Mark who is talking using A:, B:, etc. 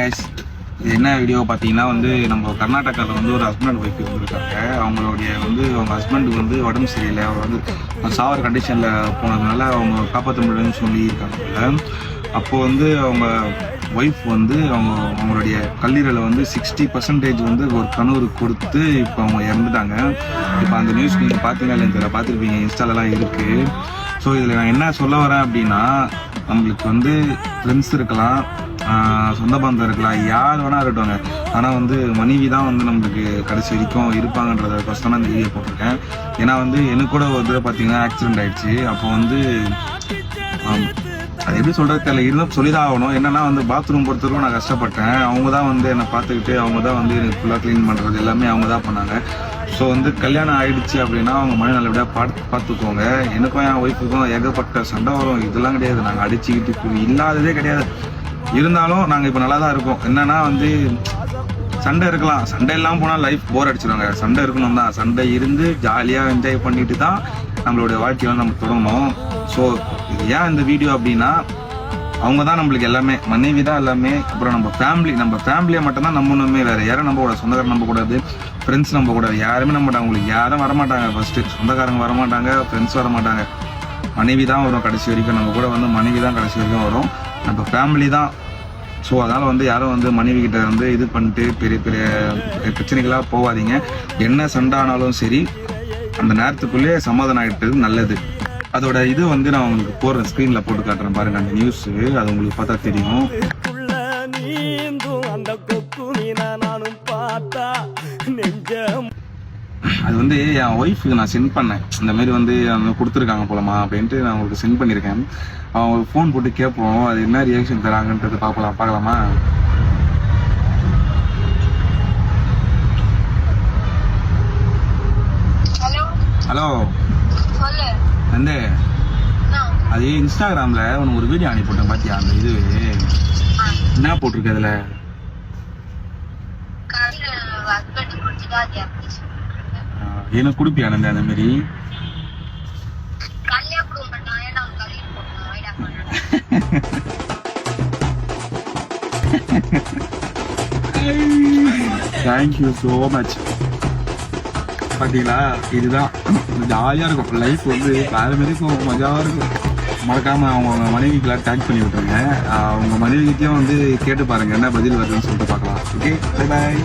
A: Guys, இது என்ன video பார்த்தீங்கன்னா நம்ம கர்நாடகாவில் ஒரு ஹஸ்பண்ட் ஒய்ஃப் வந்துருக்காங்க. அவங்க ஹஸ்பண்டுக்கு உடம்பு சரியில்லை. அவர் சாவர கண்டிஷனில் போனதுனால அவங்க காப்பாற்ற முடியலன்னு சொல்லியிருக்காங்க. அப்போது அவங்க ஒய்ஃப் அவங்களுடைய கல்லீரலை 60% ஒரு கணவருக்கு கொடுத்து இப்போ அவங்க இறந்துட்டாங்க. இப்போ அந்த நியூஸ் நீங்கள் பார்த்தீங்கன்னா இல்லை பார்த்துருப்பீங்க, இன்ஸ்டாலலாம் இருக்குது. ஸோ இதில் நான் என்ன சொல்ல வரேன் அப்படின்னா, நம்மளுக்கு ஃப்ரெண்ட்ஸ் இருக்கலாம், சொந்த பந்தம் இருக்கலாம், யார் வேணா இருக்கட்டும்ங்க. ஆனால் மனைவி தான் நம்மளுக்கு கடைசி வரைக்கும் இருப்பாங்கன்றத ஃபஸ்ட் தான் இந்த வீடியோ போட்டிருக்கேன். ஏன்னா எனக்கு கூட ஒரு தடவை பார்த்தீங்கன்னா ஆக்சிடென்ட் ஆகிடுச்சு. அப்போ அது எப்படி சொல்கிறது தெரியல, இருந்தால் சொல்லிதான் ஆகணும். என்னன்னா பாத்ரூம் பொறுத்தவரைக்கும் நான் கஷ்டப்பட்டேன். அவங்க தான் என்னை பார்த்துக்கிட்டு அவங்க தான் எனக்கு ஃபுல்லாக க்ளீன் பண்ணுறது எல்லாமே அவங்க தான் பண்ணாங்க. ஸோ கல்யாணம் ஆகிடுச்சு அப்படின்னா அவங்க மழை நல்லபடியாக பார்த்துக்கோங்க. எனக்கும் என் ஒய்ஃபுக்கும் ஏகப்பட்ட சண்டை வரும். இதெல்லாம் கிடையாது, நாங்கள் அடிச்சுக்கிட்டு இல்லாததே கிடையாது. இருந்தாலும் நாங்கள் இப்போ நல்லா தான் இருக்கோம். என்னன்னா சண்டை இருக்கலாம், சண்டை இல்லாமல் போனால் லைஃப் போர் அடிச்சிடுவாங்க. சண்டை இருக்கணும் தான், சண்டை இருந்து ஜாலியாக என்ஜாய் பண்ணிட்டு தான் நம்மளுடைய வாழ்க்கையை நம்ம தொடங்கணும். ஸோ இது ஏன் இந்த வீடியோ அப்படின்னா, அவங்க தான் நம்மளுக்கு எல்லாமே, மனைவி தான் எல்லாமே. அப்புறம் நம்ம ஃபேமிலியை மட்டும்தான் நம்பணுமே, வேறு யாரும் நம்பக்கூடாது. சொந்தக்காரன் நம்பக்கூடாது, ஃப்ரெண்ட்ஸ் நம்பக்கூடாது, யாருமே நம்ப மாட்டாங்க. உங்களுக்கு யாரும் வரமாட்டாங்க. ஃபஸ்ட்டு சொந்தக்காரங்க வரமாட்டாங்க, ஃப்ரெண்ட்ஸ் வரமாட்டாங்க, மனைவி தான் வரும் கடைசி வரைக்கும். நம்ம கூட மனைவி தான் கடைசி வரைக்கும் வரும், நம்ம ஃபேமிலி தான். ஸோ அதனால் யாரும் மனைவி கிட்ட இது பண்ணிட்டு பெரிய பெரிய பிரச்சனைகளாக போகாதீங்க. என்ன சண்டை ஆனாலும் சரி, அந்த நேரத்துக்குள்ளேயே சமாதானம் ஆகிட்டது நல்லது. அதோட இது நான் உங்களுக்கு போடுறேன், ஸ்க்ரீனில் போட்டு காட்டுறேன் பாருங்கள் அந்த நியூஸு. அது உங்களுக்கு பார்த்தா தெரியும். அது என் ஒய்ஃபுக்கு நான் சென்ட் பண்ணேன். இந்த மாதிரி கொடுத்துருக்காங்க போலமா அப்படின்ட்டு நான் உங்களுக்கு சென்ட் பண்ணியிருக்கேன். அவங்க ஃபோன் போட்டு கேட்போம், அது என்ன ரியாக்ஷன் தராங்கன்றது பார்க்கலாமா? ஹலோ, அது இன்ஸ்டாகிராம்ல உனக்கு ஒரு வீடியோ அனுப்பி போட்டேன் பாத்தியா? அந்த இது என்ன போட்டிருக்கு அதுல? எனக்கு குடுப்பியா அந்த மாதிரி? Thank you so much. பார்த்தீங்களா, இதுதான் ஜாலியாக இருக்கும் லைஃப். வேறு மாதிரி இருக்கும், மஜாவாக இருக்கும். மறக்காமல் அவங்க மனைவிக்கெல்லாம் டேக் பண்ணி விட்டுருங்க. அவங்க மனைவிக்கிட்டையும் கேட்டு பாருங்கள் என்ன பதில் வருதுன்னு சொல்லிட்டு பார்க்கலாம். Okay, bye bye.